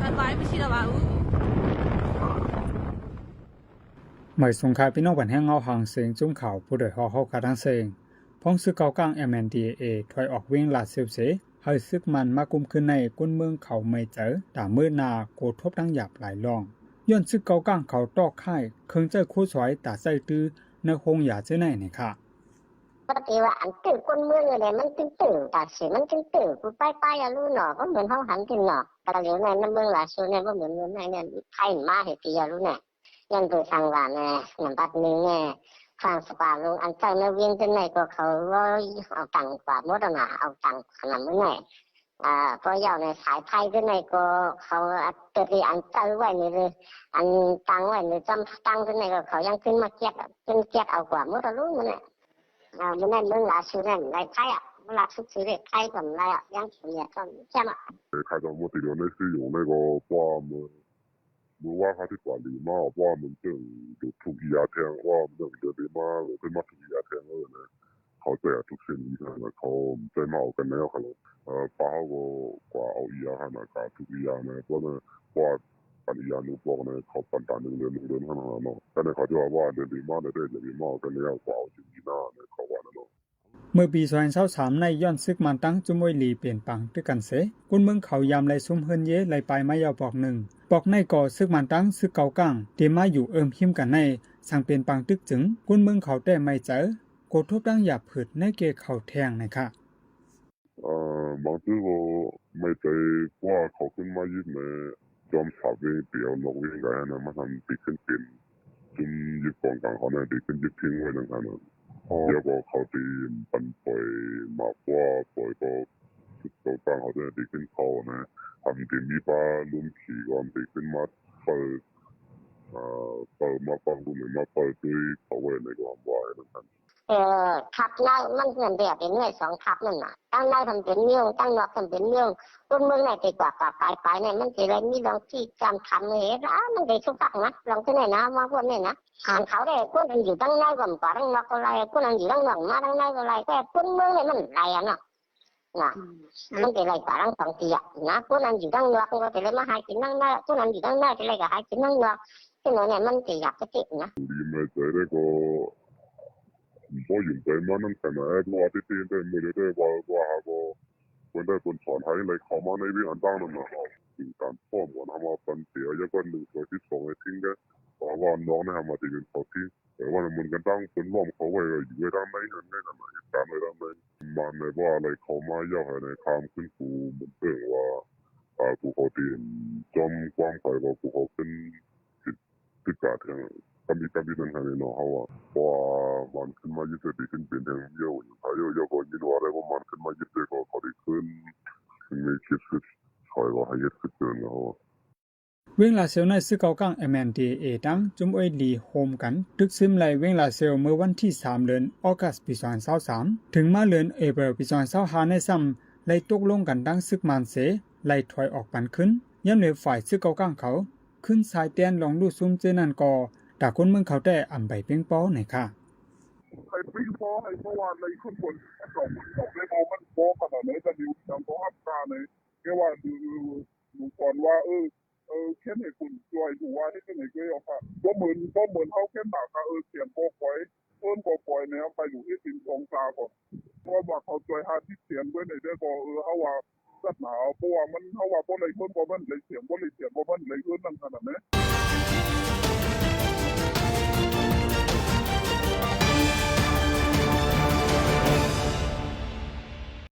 ဘာမှမရှိတော့ပါဘူးหมายสงขลาพี่น้องบันแห้งเงาหางเสียงจุ้มข่าวผู้โดยหอเขาขาดังเสียงพ้องซึกเกากลาง MNDAA ถอยออกวิ่งลาดเซลเสให้ซึกมันมากุมขึ้นในก้นเมืองเขาไม่เจอด่ามือนาโกทบดังหยาบหลายล่องย้อนซึกเกากลางเขาตอกค่ายเคิงเจอคู่สวยตาใส่ตื้อในคงอย่าเจ้าไหนเนี่ยค่ะปกติว่าอันตื่นก้นเมืองอะไรมันตื่นแต่สิมันตื่นกูไปอะรู้หนอก็เหมือนเขาหันกันหนอแต่เหลียวในน้ำเมืองหลายส่วนเนี่ยก็เหมือนเมืองในเนี่ยไทยมาเหตุยารู้เนี่ยยังตัวทางว่าเนี่ยน้ำบัดนึงเนี่ยทางสปาลงอันเจ้าเนี่ยเวียงจนไหนก็เขาว่าเอาตังกว่าหมดนะเอาตังขนาดเมื่อไหร่เพราะยาวในสายไทยจนไหนก็เขาตัวที่อันเจ้าไว้นี่เลยอันตังไว้นี่จำตังจนไหนก็เขายังขึ้นมาเก็บขึ้นเก็บเอากว่าหมดรู้มันเนี่ยเมื่อนั้นเมืองลาชูนั่นไรไทยเวลา出去的ไทยกับไรยังเขียนก็ใช่ไหม开到我这个那是用那个把我ว่าเขาที่กว่าลีมาว่ามันจึงถูกยาแทงว่ามันจึงเดือดมาหรือเป็นมาถูกยาแทงเลยนะเขาใจทุกสิ่งนี้นะเขาใจมาเอากันแล้วเขาป้าก็กว่าเอายาขนาดการถูกยาเนี่ยเพราะเนี่ยว่าปัญญาหนูบอกเนี่ยเขาปัญญาหนึ่งเดือนขนาดนั้นแต่เนี่ยเขาจะว่าเดือนลีมาเนี่ยได้เดือนลีมากันแล้วกว่าเอาจริงๆนะเนี่ยเขาว่านั่นเนาะเมื่อปี2023ในย้อนซึกมันตั้งจุมวยหลีเปลี่ยนปังด้วยกันเสกุนเมืองเขายามไลซุ่มเฮินเย่ไลปลายไม้ยาวปอกหนึ่งปอกในก่อซึกมันตั้งซึกเกากลางเตมาอยู่หิมกันในสั่งเปลี่ยนปังตึกจึงกุนเมืองเขาแต่ไม่เจอโกทบดังหยาบผืดในเกเขาแทงนะคะบางทีก็ไม่ใจว่าเขาขึ้นมายึดในจอมสาวเวเปียวนกเวงกันนะมาทำตีขึ้นเป็นจนยึดกองกลางเขาเนี่ยตีขึ้นยึดทิ้งไว้นั่นกันนะเดี๋ยวก็เขาตีปันปล่อยมาว่าปล่อยก็ชุดตัวกลางเขาเนี่ยตีขึ้นเขานะทำตีมีปลาลุ่มขี่ก่อนตีขึ้นมาเปิดมาฟังดูเหมือนมาเปิดด้วยเขาไว้ในความวายนั่นกันทับได้มันเหมือนแบบเป็นเงยสองทับนั่นน่ะตั้งได้ทำเป็นเมืองตั้งนอกทำเป็นเมืองต้นเมืองไหนไปกว่าปลายเนี่ยมันจะอะไรมีลองที่จำทำเลยมันได้ชุบตักนะลองที่ไหนนะมาพวกนี้นะอ่านเขาได้คนอื่นอยู่ตั้งในกว่าตั้งนอกก็ไรคนอื่นอยู่ตั้งนอกมาตั้งในก็ไรแต่ต้นเมืองเนี่ยมันไรอ่ะเนาะมันจะไรกว่าตั้งสองทีอ่ะนะคนอื่นอยู่ตั้งนอกก็จะเลยมาหากินตั้งในคนอื่นอยู่ตั้งในจะไรก็หากินตั้งนอกที่ไหนเนี่ยมันจะอยากจะติดนะดีไม่ใจได้ก็พออยู่ใจมันนั่นแต่ไหนว่าที่ตีนได้ไม่ได้ว่าก็คนได้คนสอนให้เลยเขามาในวิอันตั้งนั่นนะถึงการพ่อหมอนทำมาปันเสียยังก็หนึ่งตัวที่สองไอ้ทิ้งได้เพราะว่าน้องเนี่ยมาตีเป็นเขาที่แต่ว่ามันกันตั้งคนร่วมเขาไว้อยู่ไว้ด้านในนั่นแน่นอนตามในด้านในมันในว่าอะไรเขามาย่อให้ในคำขึ้นกูมันเรื่องว่ากูเขาตีนจอมความใครว่ากูเขาเป็นติดกาดเนี่ยkami dan kami no hawa man kan ma yite di kan bin den yo ayo ko ni no are ko man kan ma yite ko kori kun ni kit khoi wa hayet kit no เวงลาเซลในซึกเกากลาง MNDAA ตั้งจุมอ้อยลีโฮมกันตึกซึมไลเวงลาเซลเมื่อวันที่3เดือนออกัสปี2023ถึงมาเดือนเอเปิลปี2025ในซ้ำไล่ตกลงกันตั้งซึกมันเสไล่ถอยออกปันขึ้นย่ำเหนือฝ่ายซึกเกากลางเขาขึ้นสายเตียนลองดูซุ่มเจนันกอแต่คนเมืองเขาได้อ่ำใบเป้งป้อหน่อยค่ะไอ้ปิ้งป้อไอ้เมื่อวานเลยขึ้นบนสองเลยมองมันป้อขนาดไหนจะนิ้วจังป้อหักตาเลยแค่ว่าดูก่อนว่าแค่ไหนคุณช่วยดูว่าให้แค่ไหนก็ยอมค่ะก็เหมือนเขาแค่หนักค่ะเสียงป้อปล่อยต้นป้อปล่อยเนี่ยไปอยู่ที่สินกองตาก่อนเพราะว่าเขาช่วยหาที่เสียงไว้ในเรื่องก็เขาว่าสัตว์หนาวเพราะว่ามันเขาว่าป้อเลยเพิ่มป้อมันเลยเสียงป้อเลยเสียงป้อมันเลยเพิ่มนั่นขนาดนี้